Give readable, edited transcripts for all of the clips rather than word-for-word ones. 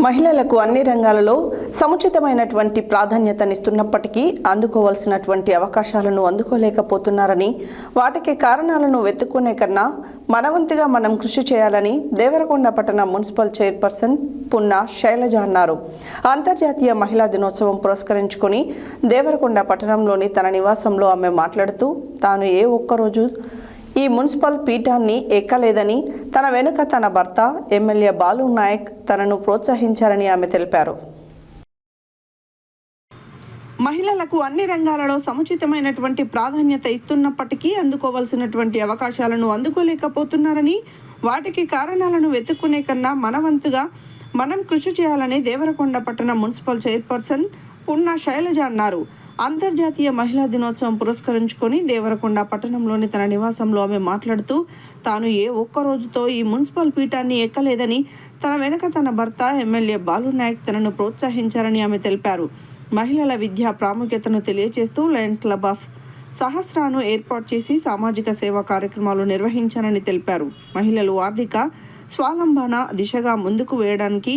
మహిళలకు అన్ని రంగాలలో సముచితమైనటువంటి ప్రాధాన్యతనిస్తున్నప్పటికీ అందుకోవాల్సినటువంటి అవకాశాలను అందుకోలేకపోతున్నారని, వాటికి కారణాలను వెతుక్కునే కన్నా మనవంతుగా మనం కృషి చేయాలని దేవరకొండ పట్టణ మున్సిపల్ చైర్పర్సన్ పున్నా శైలజ అన్నారు. అంతర్జాతీయ మహిళా దినోత్సవం పురస్కరించుకొని దేవరకొండ పట్టణంలోని తన నివాసంలో ఆమె మాట్లాడుతూ తాను ఏ ఒక్కరోజు ఈ మున్సిపల్ పీఠాన్ని ఎక్కలేదని, తన వెనుక తన భర్త ఎమ్మెల్యే బాలు నాయక్ తనను ప్రోత్సహించారని ఆమె తెలిపారు. మహిళలకు అన్ని రంగాలలో సముచితమైనటువంటి ప్రాధాన్యత ఇస్తున్నప్పటికీ అందుకోవాల్సినటువంటి అవకాశాలను అందుకోలేకపోతున్నారని, వాటికి కారణాలను వెతుక్కునే కన్నా మనవంతుగా మనం కృషి చేయాలని దేవరకొండ పట్టణ మున్సిపల్ చైర్పర్సన్ పున్నా శైలజ అన్నారు. అంతర్జాతీయ మహిళా దినోత్సవం పురస్కరించుకొని దేవరకొండ పట్టణంలోని తన నివాసంలో ఆమె మాట్లాడుతూ తాను ఏ ఒక్క రోజుతో ఈ మున్సిపల్ పీఠాన్ని ఎక్కలేదని, తన వెనుక తన భర్త ఎమ్మెల్యే బాలు నాయక్ తనను ప్రోత్సహించారని ఆమె తెలిపారు. మహిళల విద్యా ప్రాముఖ్యతను తెలియజేస్తూ లయన్స్ క్లబ్ ఆఫ్ సహస్రాను ఏర్పాటు చేసి సామాజిక సేవా కార్యక్రమాలు నిర్వహించారని తెలిపారు. మహిళలు ఆర్థిక స్వావలంబన దిశగా ముందుకు వేయడానికి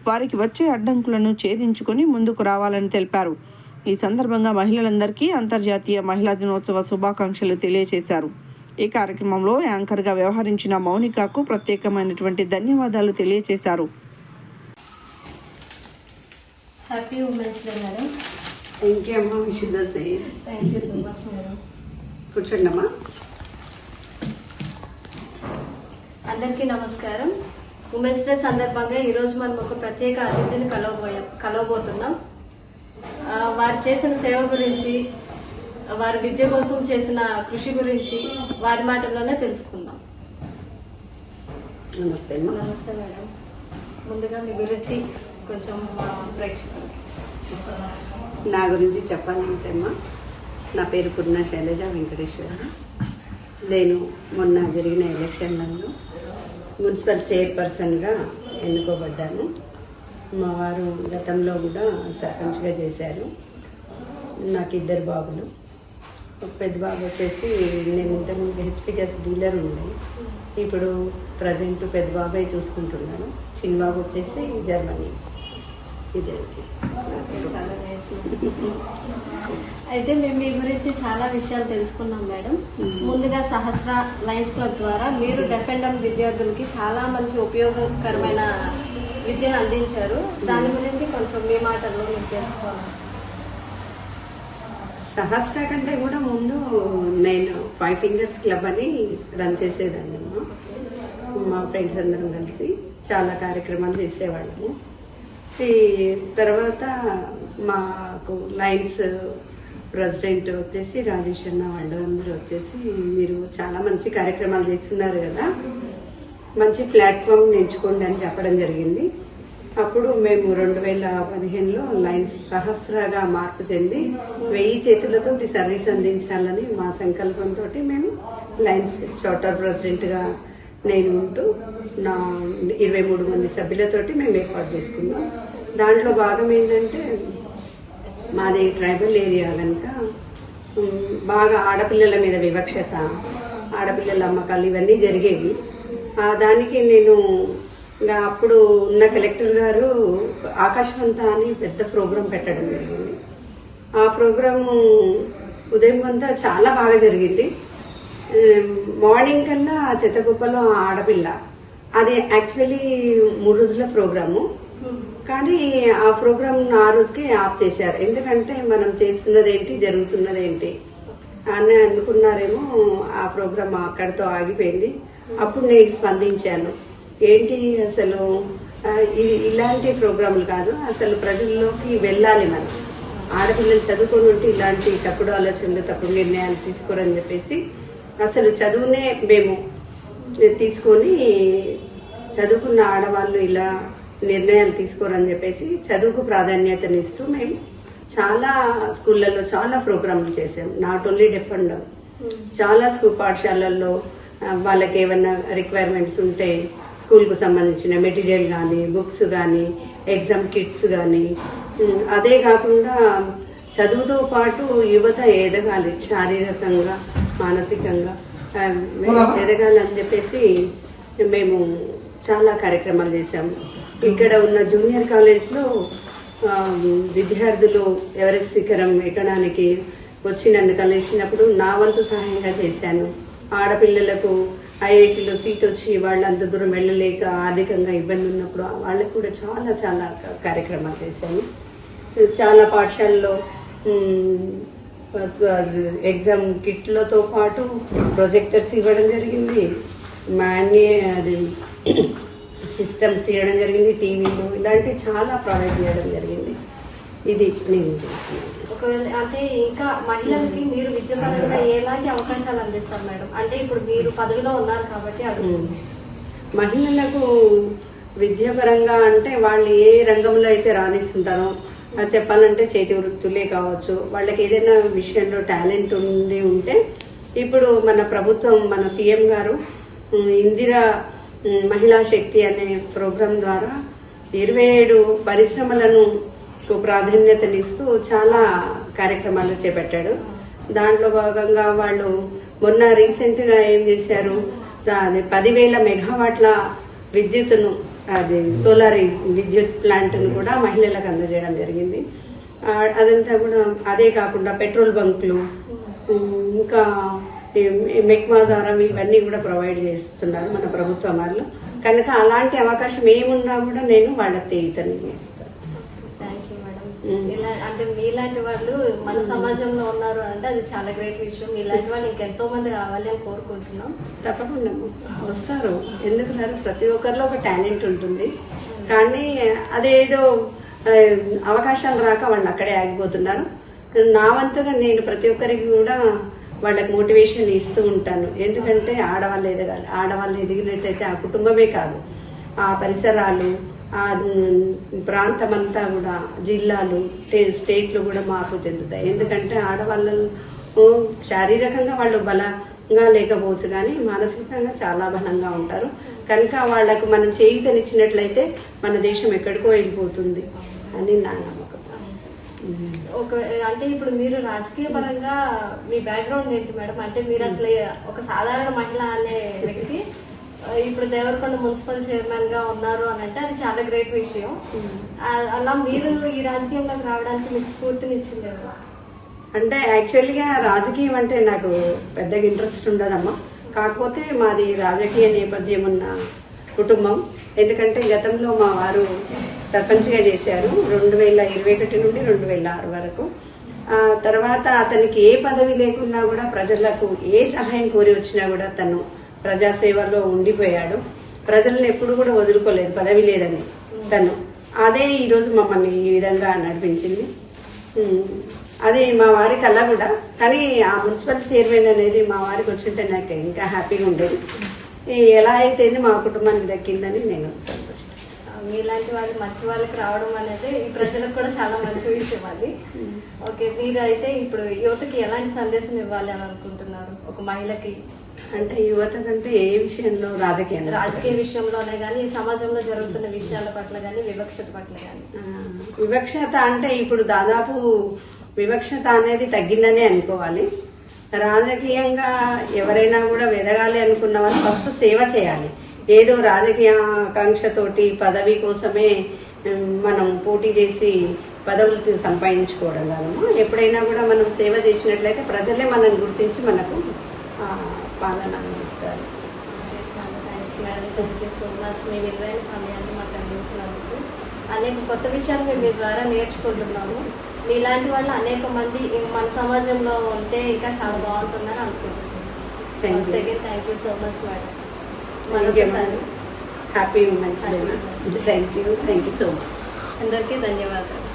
వారికి వచ్చే అడ్డంకులను ఛేదించుకొని ముందుకు రావాలని తెలిపారు. ఈ సందర్భంగా మహిళలందరికీ అంతర్జాతీయ మహిళా దినోత్సవ శుభాకాంక్షలు తెలియజేశారు. ఈ కార్యక్రమంలో యాంకర్గా వ్యవహరించిన మౌనికకు ప్రత్యేకమైనటువంటి ధన్యవాదాలు తెలియజేశారు. Happy women's day madam. Thank you అమ్మా. Wish the same. Thank you so much madam. కూర్చోండి అమ్మా. అందరికీ నమస్కారం. ఉమెన్స్ డే సందర్భంగా ఈరోజు మనం ఒక ప్రత్యేక అతిథిని కలవబోతున్నాం. వారు చేసిన సేవ గురించి, వారి విద్య కోసం చేసిన కృషి గురించి వారి మాటల్లోనే తెలుసుకుందాం. నమస్తే. నమస్తే మేడం. ముందుగా మీ గురించి కొంచెం ప్రేక్షకులు. నా గురించి చెప్పాలంటే అమ్మా, నా పేరు పున్నా శైలజ వెంకటేశ్వర. నేను మొన్న జరిగిన ఎలక్షన్లలో మున్సిపల్ చైర్పర్సన్గా ఎన్నుకోబడ్డాను. మా వారు గతంలో కూడా సర్పంచ్గా చేశారు. నాకు 2 బాబులు. ఒక పెద్ద బాబు వచ్చేసి నేను ఇంతకుముందు హెచ్పి గ్యాస్ డీలర్ ఉండే, ఇప్పుడు ప్రజెంట్ పెద్ద బాబాయ్ చూసుకుంటున్నాను. చిన్న బాబు వచ్చేసి జర్మనీ. ఇదే చాలా అయితే మేము మీ గురించి చాలా విషయాలు తెలుసుకున్నాం మేడం. ముందుగా సహస్ర లయన్స్ క్లబ్ ద్వారా మీరు డెఫ్ అండ్ డమ్ విద్యార్థులకి చాలా మంచి ఉపయోగకరమైన విద్యను అందించారు. దాని గురించి కొంచెం మీ మాటల్లో మీకు తెలుసుకోవాలి. సహస్ర కంటే కూడా ముందు నేను 5 ఫింగర్స్ క్లబ్ అని రన్ చేసేదాన్ని. మా ఫ్రెండ్స్ అందరం కలిసి చాలా కార్యక్రమాలు చేసేవాళ్ళము. ఈ తర్వాత మాకు లయన్స్ ప్రెసిడెంట్ వచ్చేసి రాజేష్ అన్న వాళ్ళు అందరూ వచ్చేసి మీరు చాలా మంచి కార్యక్రమాలు చేస్తున్నారు కదా, మంచి ప్లాట్ఫామ్ ఎంచుకోండి అని చెప్పడం జరిగింది. అప్పుడు మేము 2015లో లయన్స్ సహస్రగా మార్పు చెంది 1000 చేతులతోటి సర్వీస్ అందించాలని మా సంకల్పంతో మేము లయన్స్ చార్టర్ ప్రెసిడెంట్గా నేను ఉంటూ నా 23 మంది సభ్యులతోటి మేము ఏర్పాటు చేసుకున్నాం. దాంట్లో భాగం ఏంటంటే మాది ట్రైబల్ ఏరియా కనుక బాగా ఆడపిల్లల మీద వివక్షత, ఆడపిల్లల అమ్మకాలు ఇవన్నీ జరిగేవి. దానికి నేను అప్పుడు ఉన్న కలెక్టర్ గారు ఆకాశవంత అని పెద్ద ప్రోగ్రాం పెట్టడం జరిగింది. ఆ ప్రోగ్రాము ఉదయం అంతా చాలా బాగా జరిగింది. మార్నింగ్ కల్లా చెత్తకుప్పలో ఆడపిల్ల, అది యాక్చువల్లీ 3 రోజుల ప్రోగ్రాము. కానీ ఆ ప్రోగ్రామ్ ఆ రోజుకి ఆఫ్ చేశారు. ఎందుకంటే మనం చేస్తున్నదేంటి, జరుగుతున్నదేంటి అని అనుకున్నారేమో. ఆ ప్రోగ్రామ్ అక్కడితో ఆగిపోయింది. అప్పుడు నేను స్పందించాను, ఏంటి అసలు ఇలాంటి ప్రోగ్రాంలు కాదు, అసలు ప్రజల్లోకి వెళ్ళాలి, మనం ఆడపిల్లలు చదువుకొని ఉంటే ఇలాంటి తప్పుడు ఆలోచనలు, తప్పుడు నిర్ణయాలు తీసుకోరని చెప్పేసి అసలు చదువునే మేము తీసుకొని చదువుకున్న ఆడవాళ్ళు ఇలా నిర్ణయాలు తీసుకోరని చెప్పేసి చదువుకు ప్రాధాన్యతనిస్తూ మేము చాలా స్కూళ్ళల్లో చాలా ప్రోగ్రాంలు చేసాం. Not only deaf and dumb, చాలా స్కూల్ పాఠశాలల్లో వాళ్ళకి ఏమన్నా రిక్వైర్మెంట్స్ ఉంటే స్కూల్కు సంబంధించిన మెటీరియల్ కానీ, బుక్స్ కానీ, ఎగ్జామ్ కిట్స్ కానీ, అదే కాకుండా చదువుతో పాటు యువత ఎదగాలి, శారీరకంగా మానసికంగా ఎదగాలి అని చెప్పేసి మేము చాలా కార్యక్రమాలు చేశాము. ఇక్కడ ఉన్న జూనియర్ కాలేజ్లో విద్యార్థులు ఎవరెస్ట్ శిఖరం ఎక్కడానికి వచ్చి నన్ను కలిసినప్పుడు నా వంతు సహాయంగా చేశాను. ఆడపిల్లలకు ఐఐటీలో సీట్ వచ్చి వాళ్ళు అంత దూరం వెళ్ళలేక ఆర్థికంగా ఇబ్బంది ఉన్నప్పుడు వాళ్ళకు కూడా చాలా చాలా కార్యక్రమాలు చేశాను. చాలా పాఠశాలలో ఎగ్జామ్ కిట్లతో పాటు ప్రొజెక్టర్స్ ఇవ్వడం జరిగింది, అది సిస్టమ్స్ ఇవ్వడం జరిగింది, టీవీలు ఇలాంటివి చాలా ప్రొవైడ్ చేయడం జరిగింది. ఇది నేను చేస్తున్నాను. ఒకవేళ అంటే ఇంకా మహిళలకి మీరు విద్యాపరంగా ఎలాంటి అవకాశాలు అందిస్తారు మేడం? అంటే ఇప్పుడు మీరు పదవిలో ఉన్నారు కాబట్టి మహిళలకు విద్యాపరంగా అంటే వాళ్ళు ఏ రంగంలో అయితే రాణిస్తుంటారో అది చెప్పాలంటే చేతి వృత్తులే కావచ్చు, వాళ్ళకి ఏదైనా విషయంలో టాలెంట్ ఉంటే ఇప్పుడు మన ప్రభుత్వం, మన సీఎం గారు ఇందిరా మహిళా శక్తి అనే ప్రోగ్రాం ద్వారా 27 పరిశ్రమలను ప్రాధాన్యతనిస్తూ చాలా కార్యక్రమాలు చేపట్టాడు. దాంట్లో భాగంగా వాళ్ళు మొన్న రీసెంట్గా ఏం చేశారు, 10,000 మెగావాట్ల విద్యుత్తును, అది సోలార్ విద్యుత్ ప్లాంట్ను కూడా మహిళలకు అందజేయడం జరిగింది. అదంతా కూడా అదే కాకుండా పెట్రోల్ బంకులు, ఇంకా మెక్మా ద్వారా ఇవన్నీ కూడా ప్రొవైడ్ చేస్తున్నారు మన ప్రభుత్వం వాళ్ళు. కనుక అలాంటి అవకాశం ఏమున్నా కూడా నేను వాళ్ళకి చేయుతని చేస్తాను. అంటే మీలాంటి వాళ్ళు మన సమాజంలో ఉన్నారు అంటే అది చాలా గ్రేట్ విషయం. మీలాంటి వాళ్ళు ఇంకెంతో మంది రావాలి అని కోరుకుంటున్నాం. తప్పకుండా వస్తారు, ఎందుకు ప్రతి ఒక్కరిలో ఒక టాలెంట్ ఉంటుంది, కానీ అదేదో అవకాశాలు రాక వాళ్ళు అక్కడే ఆగిపోతున్నారు. నా వంతుగా నేను ప్రతి ఒక్కరికి కూడా వాళ్ళకి మోటివేషన్ ఇస్తూ ఉంటాను. ఎందుకంటే ఆడవాళ్ళు ఎదగాలి, ఆడవాళ్ళు ఎదిగినట్టయితే ఆ కుటుంబమే కాదు, ఆ పరిసరాలు, ఆ ప్రాంతం అంతా కూడా, జిల్లాలు, స్టేట్లు కూడా మార్పు చెందుతాయి. ఎందుకంటే ఆడవాళ్ళు శారీరకంగా వాళ్ళు బలంగా లేకపోవచ్చు కానీ మానసికంగా చాలా బలంగా ఉంటారు. కనుక వాళ్లకు మనం చేయుతనిచ్చినట్లయితే మన దేశం ఎక్కడికో వెళ్ళిపోతుంది అని నా నమ్మకం. అంటే ఇప్పుడు మీరు రాజకీయ పరంగా మీ బ్యాక్గ్రౌండ్ ఏంటి మేడం? అంటే మీరు అసలు ఒక సాధారణ మహిళ అనే వ్యక్తి ఇప్పుడు దేవరకొండ మున్సిపల్ చైర్మన్ గా ఉన్నారు అని అంటే అది చాలా గ్రేట్ విషయం. అలా మీరు ఈ రాజకీయంలోకి రావడానికి మీకు స్ఫూర్తినిచ్చింది ఎవరు? అంటే యాక్చువల్గా రాజకీయం అంటే నాకు పెద్దగా ఇంట్రెస్ట్ ఉండదమ్మా. కాకపోతే మాది రాజకీయ నేపథ్యం ఉన్న కుటుంబం. ఎందుకంటే గతంలో మా వారు సర్పంచ్గా చేశారు 2021 నుండి 2006 వరకు. తర్వాత అతనికి ఏ పదవి లేకున్నా కూడా ప్రజలకు ఏ సహాయం కోరి వచ్చినా కూడా తను ప్రజాసేవలో ఉండిపోయాడు. ప్రజలను ఎప్పుడు కూడా వదులుకోలేదు, పదవి లేదని తను. అదే ఈరోజు మమ్మల్ని ఈ విధంగా నడిపించింది. అదే మా వారి కళ కూడా. కానీ ఆ మున్సిపల్ చైర్మన్ అనేది మా వారికి వచ్చింటే నాకు ఇంకా హ్యాపీగా ఉండేది. ఎలా అయితే మా కుటుంబానికి దక్కిందని నేను సంతోషిస్తాను. మీలాంటి వాళ్ళు మంచి వాళ్ళకి రావడం అనేది ఈ ప్రజలకు కూడా చాలా మంచి విషయం అది. ఓకే, మీరు అయితే ఇప్పుడు యువతకి ఎలాంటి సందేశం ఇవ్వాలి అని అనుకుంటున్నారు ఒక మహిళకి? అంటే యువత కంటే ఏ విషయంలో? రాజకీయ విషయంలోనే కానీ, సమాజంలో జరుగుతున్న విషయాల పట్ల కానీ, వివక్షత పట్ల కానీ. వివక్షత అంటే ఇప్పుడు దాదాపు వివక్షత అనేది తగ్గిందనే అనుకోవాలి. రాజకీయంగా ఎవరైనా కూడా ఎదగాలి అనుకున్న వాళ్ళు ఫస్ట్ సేవ చేయాలి. ఏదో రాజకీయ ఆకాంక్షతోటి పదవి కోసమే మనం పోటీ చేసి పదవులు సంపాదించుకోవడం కాదము. ఎప్పుడైనా కూడా మనం సేవ చేసినట్లయితే ప్రజలే మనల్ని గుర్తించి మనకు పాలన అందిస్తారు. చాలా thanks madam, thank you so much. మీ విలువైన సమయాన్ని మాకు అందించినందుకు. అనేక కొత్త విషయాలు మేము మీ ద్వారా నేర్చుకుంటున్నాము. మీలాంటి వాళ్ళు అనేక మంది మన సమాజంలో ఉంటే ఇంకా చాలా బాగుంటుందని అనుకుంటున్నాను. Thank you so much madam. Happy women's day. Thank you so much. అందరికీ ధన్యవాదాలు.